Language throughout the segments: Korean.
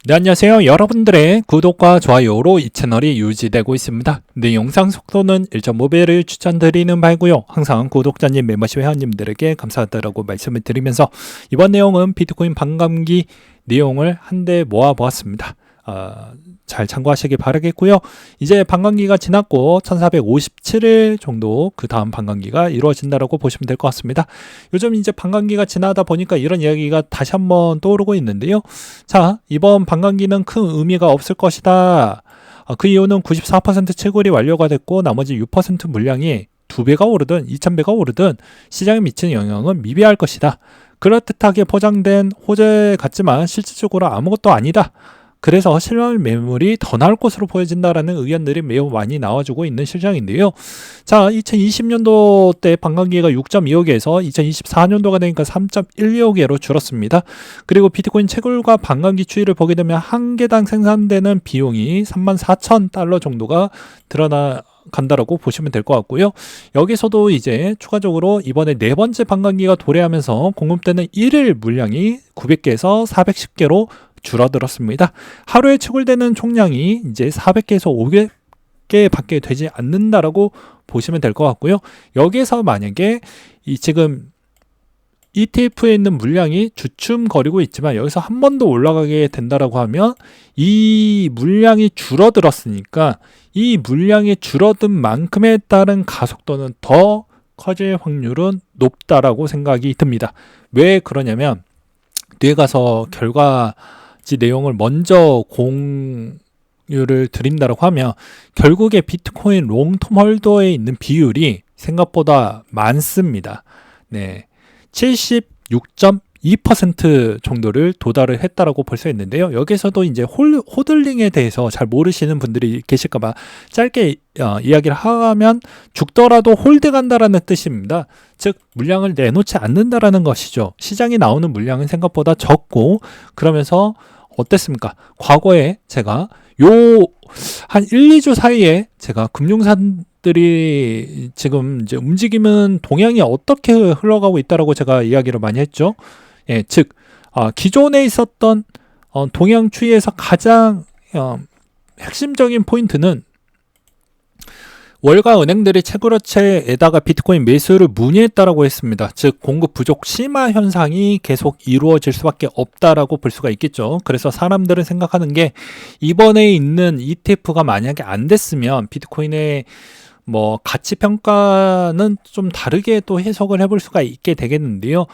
네, 안녕하세요. 여러분들의 구독과 좋아요로 이 채널이 유지되고 있습니다. 네, 영상 속도는 1.5배를 추천드리는 바이고요. 항상 구독자님, 멤버십 회원님들에게 감사하다고 말씀을 드리면서 이번 내용은 비트코인 반감기 내용을 한데 모아보았습니다. 잘 참고하시기 바라겠고요. 이제 반감기가 지났고 1457일 정도 그 다음 반감기가 이루어진다고 보시면 될 것 같습니다. 요즘 이제 반감기가 지나다 보니까 이런 이야기가 다시 한번 떠오르고 있는데요. 자, 이번 반감기는 큰 의미가 없을 것이다. 그 이유는 94% 채굴이 완료가 됐고 나머지 6% 물량이 2배가 오르든 2000배가 오르든 시장에 미치는 영향은 미비할 것이다. 그럴듯하게 포장된 호재 같지만 실질적으로 아무것도 아니다. 그래서 실물 매물이 더 나올 것으로 보여진다라는 의견들이 매우 많이 나와주고 있는 실정인데요. 자, 2020년도 때 반감기가 6.25개에서 2024년도가 되니까 3.12개로 줄었습니다. 그리고 비트코인 채굴과 반감기 추이를 보게 되면 한 개당 생산되는 비용이 34,000달러 정도가 간다라고 보시면 될 것 같고요. 여기서도 이제 추가적으로 이번에 네 번째 반감기가 도래하면서 공급되는 1일 물량이 900개에서 410개로 줄어들었습니다. 하루에 채굴되는 총량이 이제 400개에서 500개밖에 되지 않는다라고 보시면 될 것 같고요. 여기에서 만약에 지금 ETF에 있는 물량이 주춤거리고 있지만 여기서 한 번 더 올라가게 된다라고 하면 이 물량이 줄어들었으니까 이 물량이 줄어든 만큼에 따른 가속도는 더 커질 확률은 높다라고 생각이 듭니다. 왜 그러냐면 뒤에 가서 결과지 내용을 먼저 공유를 드린다라고 하면 결국에 비트코인 롱텀 홀더에 있는 비율이 생각보다 많습니다. 네. 76.2% 정도를 도달을 했다라고 볼 수 있는데요. 여기서도 이제 호들링에 대해서 잘 모르시는 분들이 계실까봐 짧게 이야기를 하면 죽더라도 홀드 간다라는 뜻입니다. 즉 물량을 내놓지 않는다라는 것이죠. 시장에 나오는 물량은 생각보다 적고 그러면서 어땠습니까? 과거에 제가 한 1, 2주 사이에 제가 금융사들이 지금 이제 움직이는 동향이 어떻게 흘러가고 있다라고 제가 이야기를 많이 했죠. 예, 즉 기존에 있었던 동향 추이에서 가장 핵심적인 포인트는 월가 은행들이 채굴업체에다가 비트코인 매수를 문의했다라고 했습니다. 즉 공급 부족 심화 현상이 계속 이루어질 수밖에 없다라고 볼 수가 있겠죠. 그래서 사람들은 생각하는 게 이번에 있는 ETF가 만약에 안 됐으면 비트코인의 가치 평가는 좀 다르게 또 해석을 해볼 수가 있게 되겠는데요.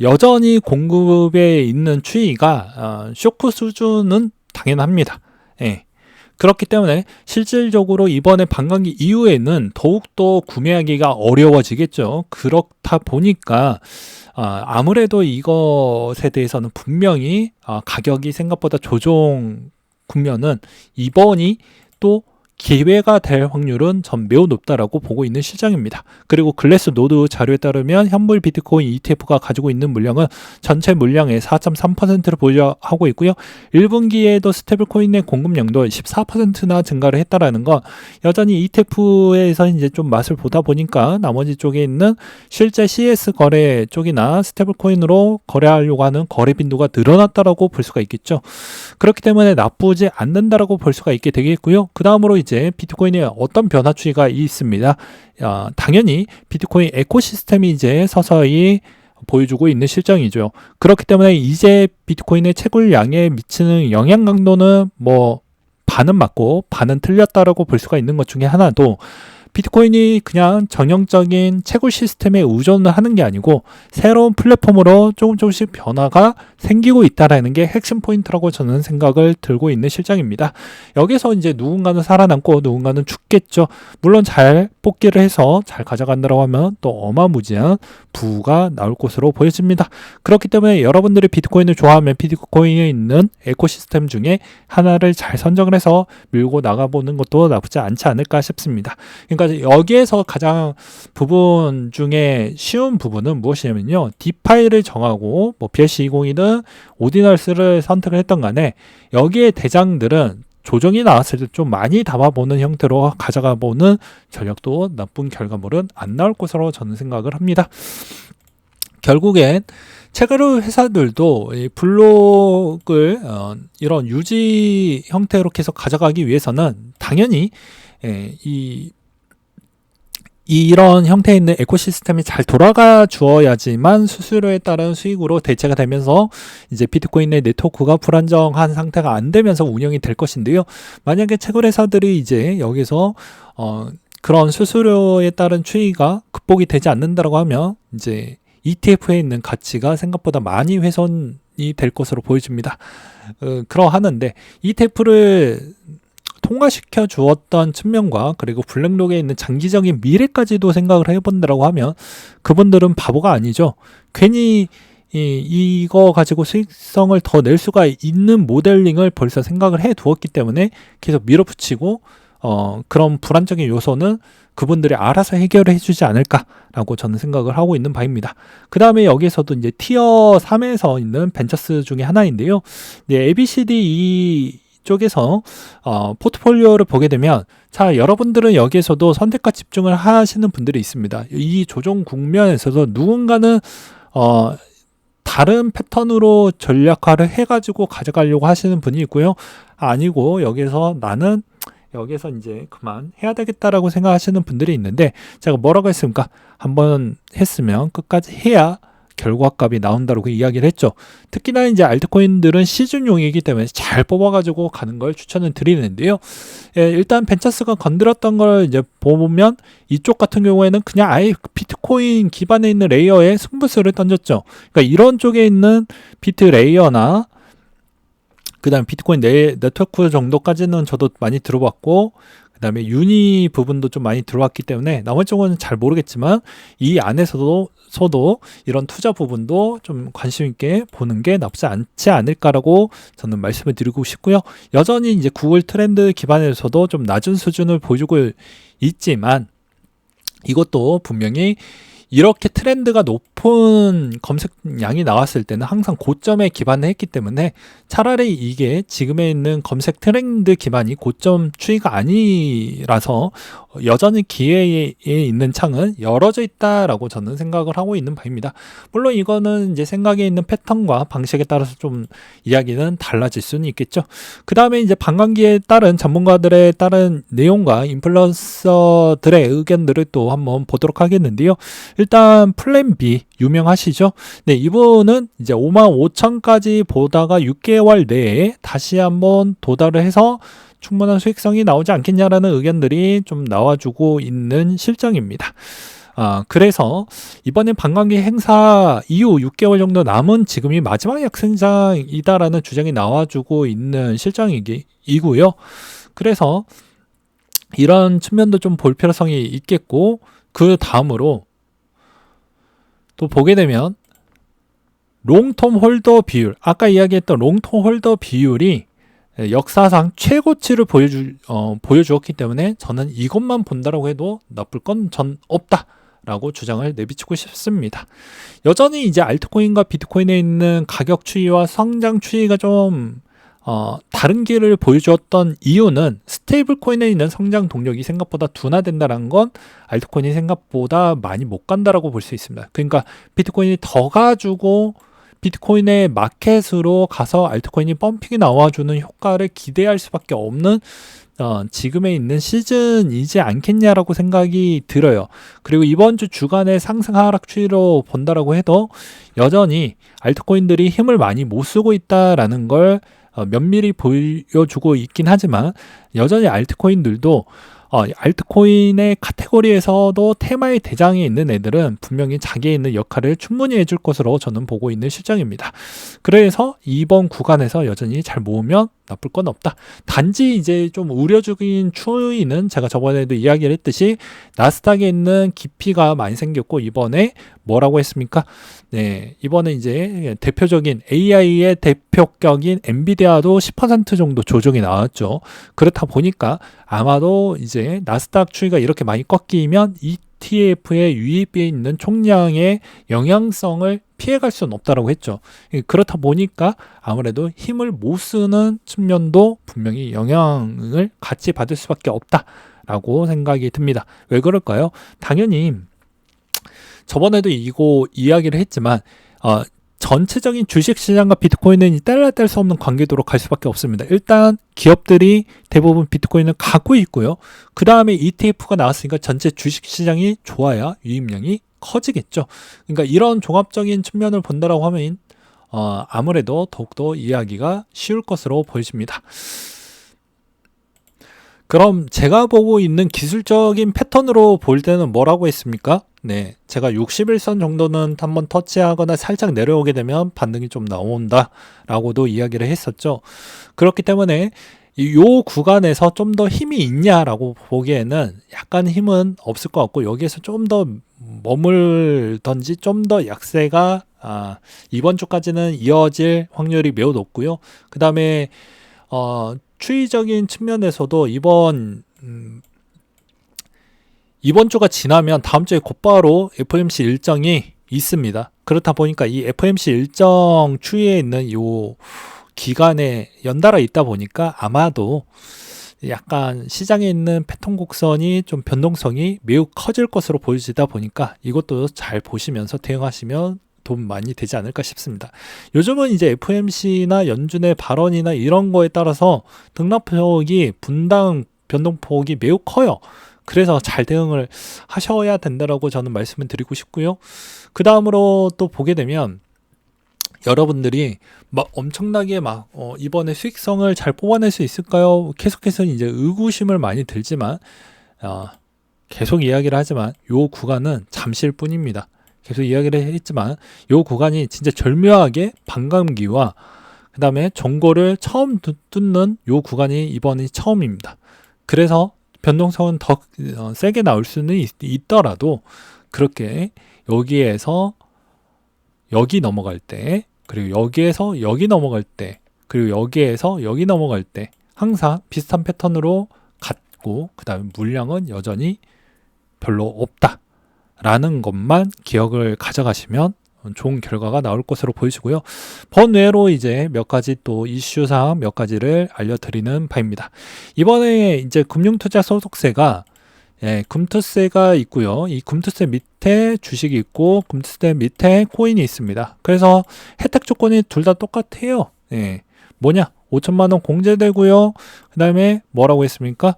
여전히 공급에 있는 추이가 쇼크 수준은 당연합니다. 예. 그렇기 때문에 실질적으로 이번에 반감기 이후에는 더욱더 구매하기가 어려워지겠죠. 그렇다 보니까 아무래도 이것에 대해서는 분명히 가격이 생각보다 조정 국면은 이번이 또 기회가 될 확률은 전 매우 높다라고 보고 있는 실정입니다. 그리고 글래스노드 자료에 따르면 현물 비트코인 ETF가 가지고 있는 물량은 전체 물량의 4.3%를 보유하고 있고요. 1분기에도 스테이블코인의 공급량도 14%나 증가를 했다라는 건 여전히 ETF에서 이제 좀 맛을 보다 보니까 나머지 쪽에 있는 실제 CS 거래 쪽이나 스테이블코인으로 거래하려고 하는 거래 빈도가 늘어났다라고 볼 수가 있겠죠. 그렇기 때문에 나쁘지 않는다라고 볼 수가 있게 되겠고요. 그 다음으로 이제 비트코인에 어떤 변화 추이가 있습니다. 당연히 비트코인 에코시스템이 이제 서서히 보여주고 있는 실정이죠. 그렇기 때문에 이제 비트코인의 채굴량에 미치는 영향 강도는 반은 맞고 반은 틀렸다라고 볼 수가 있는 것 중에 하나도 비트코인이 그냥 전형적인 채굴 시스템에 의존을 하는 게 아니고 새로운 플랫폼으로 조금씩 변화가 생기고 있다는 게 핵심 포인트라고 저는 생각을 들고 있는 실정입니다. 여기서 이제 누군가는 살아남고 누군가는 죽겠죠. 물론 잘 뽑기를 해서 잘 가져간다고 하면 또 어마무지한 부가 나올 것으로 보여집니다. 그렇기 때문에 여러분들이 비트코인을 좋아하면 비트코인에 있는 에코시스템 중에 하나를 잘 선정을 해서 밀고 나가보는 것도 나쁘지 않지 않을까 싶습니다. 그러니까 여기에서 가장 부분 중에 쉬운 부분은 무엇이냐면요. 디파이를 정하고 BSC20이든 오디널스를 선택을 했던 간에 여기에 대장들은 조정이 나왔을 때 좀 많이 담아보는 형태로 가져가보는 전략도 나쁜 결과물은 안 나올 것으로 저는 생각을 합니다. 결국엔 채굴 회사들도 이 블록을 이런 유지 형태로 계속 가져가기 위해서는 당연히 이런 형태에 있는 에코시스템이 잘 돌아가 주어야지만 수수료에 따른 수익으로 대체가 되면서 이제 비트코인의 네트워크가 불안정한 상태가 안 되면서 운영이 될 것인데요. 만약에 채굴 회사들이 이제 여기서 그런 수수료에 따른 추이가 극복이 되지 않는다고 하면 이제 ETF에 있는 가치가 생각보다 많이 훼손이 될 것으로 보여집니다. 그러하는데 ETF를 통과시켜 주었던 측면과 그리고 블랙록에 있는 장기적인 미래까지도 생각을 해본다고 하면 그분들은 바보가 아니죠. 괜히 이거 가지고 수익성을 더 낼 수가 있는 모델링을 벌써 생각을 해 두었기 때문에 계속 밀어붙이고 그런 불안적인 요소는 그분들이 알아서 해결해 주지 않을까라고 저는 생각을 하고 있는 바입니다. 그 다음에 여기서도 이제 티어 3에서 있는 벤처스 중에 하나인데요. ABCD 쪽에서 포트폴리오를 보게 되면 자, 여러분들은 여기에서도 선택과 집중을 하시는 분들이 있습니다. 이 조정 국면에서도 누군가는 다른 패턴으로 전략화를 해가지고 가져가려고 하시는 분이 있고요. 아니고 여기서 이제 그만 해야 되겠다라고 생각하시는 분들이 있는데 제가 뭐라고 했습니까? 한번 했으면 끝까지 해야 결과값이 나온다고 이야기를 했죠. 특히나 이제 알트코인들은 시즌용이기 때문에 잘 뽑아가지고 가는 걸 추천을 드리는데요. 일단 벤처스가 건드렸던 걸 이제 보면 이쪽 같은 경우에는 그냥 아예 비트코인 기반에 있는 레이어에 승부수를 던졌죠. 그러니까 이런 쪽에 있는 비트 레이어나 그 다음에 비트코인 네트워크 정도까지는 저도 많이 들어봤고 그 다음에 유니 부분도 좀 많이 들어왔기 때문에 나머지 쪽은 잘 모르겠지만 이 안에서도 이런 투자 부분도 좀 관심 있게 보는 게 나쁘지 않지 않을까라고 저는 말씀을 드리고 싶고요. 여전히 이제 구글 트렌드 기반에서도 좀 낮은 수준을 보여주고 있지만 이것도 분명히 이렇게 트렌드가 높은 검색량이 나왔을 때는 항상 고점에 기반을 했기 때문에 차라리 이게 지금에 있는 검색 트렌드 기반이 고점 추이가 아니라서 여전히 기회에 있는 창은 열어져 있다라고 저는 생각을 하고 있는 바입니다. 물론 이거는 이제 생각에 있는 패턴과 방식에 따라서 좀 이야기는 달라질 수는 있겠죠. 그 다음에 이제 반감기에 따른 전문가들의 따른 내용과 인플루언서들의 의견들을 또 한번 보도록 하겠는데요. 일단 플랜 B 유명하시죠? 네, 이분은 이제 55,000까지 보다가 6개월 내에 다시 한번 도달을 해서 충분한 수익성이 나오지 않겠냐라는 의견들이 좀 나와주고 있는 실정입니다. 그래서 이번에 반감기 행사 이후 6개월 정도 남은 지금이 마지막 약세장이다라는 주장이 나와주고 있는 실정이고요. 그래서 이런 측면도 좀 볼 필요성이 있겠고 그 다음으로 또 보게 되면 롱텀 홀더 비율, 아까 이야기했던 롱텀 홀더 비율이 역사상 최고치를 보여주었기 때문에 저는 이것만 본다라고 해도 나쁠 건 전 없다라고 주장을 내비치고 싶습니다. 여전히 이제 알트코인과 비트코인에 있는 가격 추이와 성장 추이가 좀 다른 길을 보여주었던 이유는 스테이블 코인에 있는 성장 동력이 생각보다 둔화된다는 건 알트코인이 생각보다 많이 못 간다라고 볼 수 있습니다. 그러니까 비트코인이 더 가지고 비트코인의 마켓으로 가서 알트코인이 펌핑이 나와주는 효과를 기대할 수밖에 없는 지금에 있는 시즌이지 않겠냐라고 생각이 들어요. 그리고 이번 주 주간의 상승 하락 추이로 본다라고 해도 여전히 알트코인들이 힘을 많이 못 쓰고 있다라는 걸 면밀히 보여주고 있긴 하지만 여전히 알트코인들도 알트코인의 카테고리에서도 테마의 대장에 있는 애들은 분명히 자기에 있는 역할을 충분히 해줄 것으로 저는 보고 있는 실정입니다. 그래서 이번 구간에서 여전히 잘 모으면 나쁠 건 없다. 단지 이제 좀 우려적인 추이는 제가 저번에도 이야기를 했듯이 나스닥에 있는 깊이가 많이 생겼고 이번에 뭐라고 했습니까? 네, 이번에 이제 대표적인 AI의 대표격인 엔비디아도 10% 정도 조정이 나왔죠. 그렇다 보니까 아마도 이제 나스닥 추이가 이렇게 많이 꺾이면 ETF의 유입에 있는 총량의 영향성을 피해갈 수는 없다라고 했죠. 그렇다 보니까 아무래도 힘을 못 쓰는 측면도 분명히 영향을 같이 받을 수밖에 없다라고 생각이 듭니다. 왜 그럴까요? 당연히 저번에도 이거 이야기를 했지만 전체적인 주식시장과 비트코인은 뗄래야 뗄 수 없는 관계도로 갈 수밖에 없습니다. 일단 기업들이 대부분 비트코인을 갖고 있고요. 그 다음에 ETF가 나왔으니까 전체 주식시장이 좋아야 유입량이 커지겠죠. 그러니까 이런 종합적인 측면을 본다라고 하면 아무래도 더욱더 이해하기가 쉬울 것으로 보여집니다. 그럼 제가 보고 있는 기술적인 패턴으로 볼 때는 뭐라고 했습니까? 네, 제가 61선 정도는 한번 터치하거나 살짝 내려오게 되면 반등이 좀 나온다 라고도 이야기를 했었죠. 그렇기 때문에 요 구간에서 좀 더 힘이 있냐라고 보기에는 약간 힘은 없을 것 같고, 여기에서 좀 더 머물던지 좀 더 약세가 이번 주까지는 이어질 확률이 매우 높고요. 그 다음에 추이적인 측면에서도 이번 주가 지나면 다음 주에 곧바로 FOMC 일정이 있습니다. 그렇다 보니까 이 FOMC 일정 추이에 있는 요 기간에 연달아 있다 보니까 아마도 약간 시장에 있는 패턴 곡선이 좀 변동성이 매우 커질 것으로 보여지다 보니까 이것도 잘 보시면서 대응하시면 도움 많이 되지 않을까 싶습니다. 요즘은 이제 FOMC나 연준의 발언이나 이런 거에 따라서 등락폭이 분당 변동폭이 매우 커요. 그래서 잘 대응을 하셔야 된다라고 저는 말씀을 드리고 싶고요. 그 다음으로 또 보게 되면 여러분들이 막 엄청나게 이번에 수익성을 잘 뽑아낼 수 있을까요? 계속해서 이제 의구심을 많이 들지만 계속 이야기를 하지만 요 구간은 잠시일 뿐입니다. 계속 이야기를 했지만 요 구간이 진짜 절묘하게 반감기와 그 다음에 정고를 처음 뚫는 요 구간이 이번이 처음입니다. 그래서 변동성은 더 세게 나올 수는 있더라도 그렇게 여기에서 여기 넘어갈 때, 그리고 여기에서 여기 넘어갈 때, 그리고 여기에서 여기 넘어갈 때 항상 비슷한 패턴으로 갔고, 그 다음에 물량은 여전히 별로 없다 라는 것만 기억을 가져가시면 좋은 결과가 나올 것으로 보이시고요. 번외로 이제 몇 가지 또 이슈사항 몇 가지를 알려드리는 바입니다. 이번에 이제 금융투자 소득세가 금투세가 있고요. 이 금투세 밑에 주식이 있고 금투세 밑에 코인이 있습니다. 그래서 혜택 조건이 둘 다 똑같아요. 뭐냐? 5천만 원 공제되고요. 그 다음에 뭐라고 했습니까?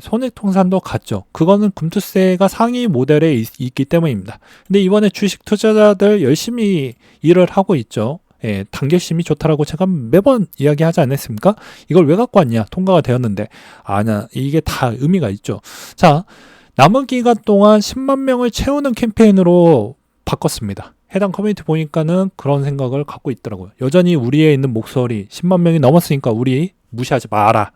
손해통산도 같죠. 그거는 금투세가 상위 모델에 있기 때문입니다. 근데 이번에 주식 투자자들 열심히 일을 하고 있죠. 단결심이 좋다라고 제가 매번 이야기하지 않았습니까? 이걸 왜 갖고 왔냐? 통과가 되었는데. 아니야, 이게 다 의미가 있죠. 자, 남은 기간 동안 10만 명을 채우는 캠페인으로 바꿨습니다. 해당 커뮤니티 보니까는 그런 생각을 갖고 있더라고요. 여전히 우리에 있는 목소리 10만 명이 넘었으니까 우리 무시하지 마라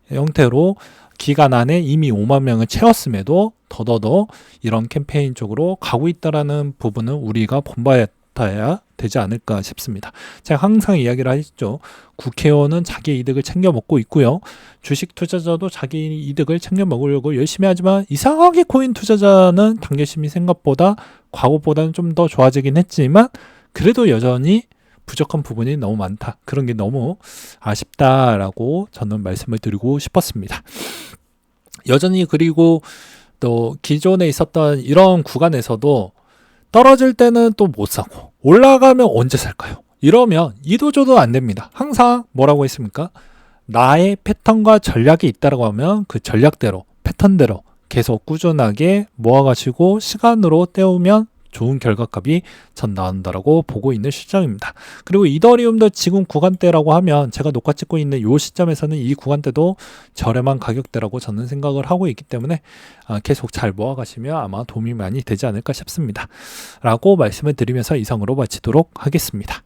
형태로 기간 안에 이미 5만 명을 채웠음에도 더더더 이런 캠페인 쪽으로 가고 있다라는 부분은 우리가 본받아야 되지 않을까 싶습니다. 제가 항상 이야기를 하시죠. 국회의원은 자기 이득을 챙겨 먹고 있고요. 주식 투자자도 자기 이득을 챙겨 먹으려고 열심히 하지만 이상하게 코인 투자자는 단결심이 생각보다 과거보다는 좀 더 좋아지긴 했지만 그래도 여전히 부족한 부분이 너무 많다. 그런 게 너무 아쉽다라고 저는 말씀을 드리고 싶었습니다. 여전히 그리고 또 기존에 있었던 이런 구간에서도 떨어질 때는 또 못 사고 올라가면 언제 살까요? 이러면 이도저도 안 됩니다. 항상 뭐라고 했습니까? 나의 패턴과 전략이 있다고 하면 그 전략대로 패턴대로 계속 꾸준하게 모아가지고 시간으로 때우면 좋은 결과값이 전 나온다라고 보고 있는 시점입니다. 그리고 이더리움도 지금 구간대라고 하면 제가 녹화 찍고 있는 이 시점에서는 이 구간대도 저렴한 가격대라고 저는 생각을 하고 있기 때문에 계속 잘 모아가시면 아마 도움이 많이 되지 않을까 싶습니다. 라고 말씀을 드리면서 이상으로 마치도록 하겠습니다.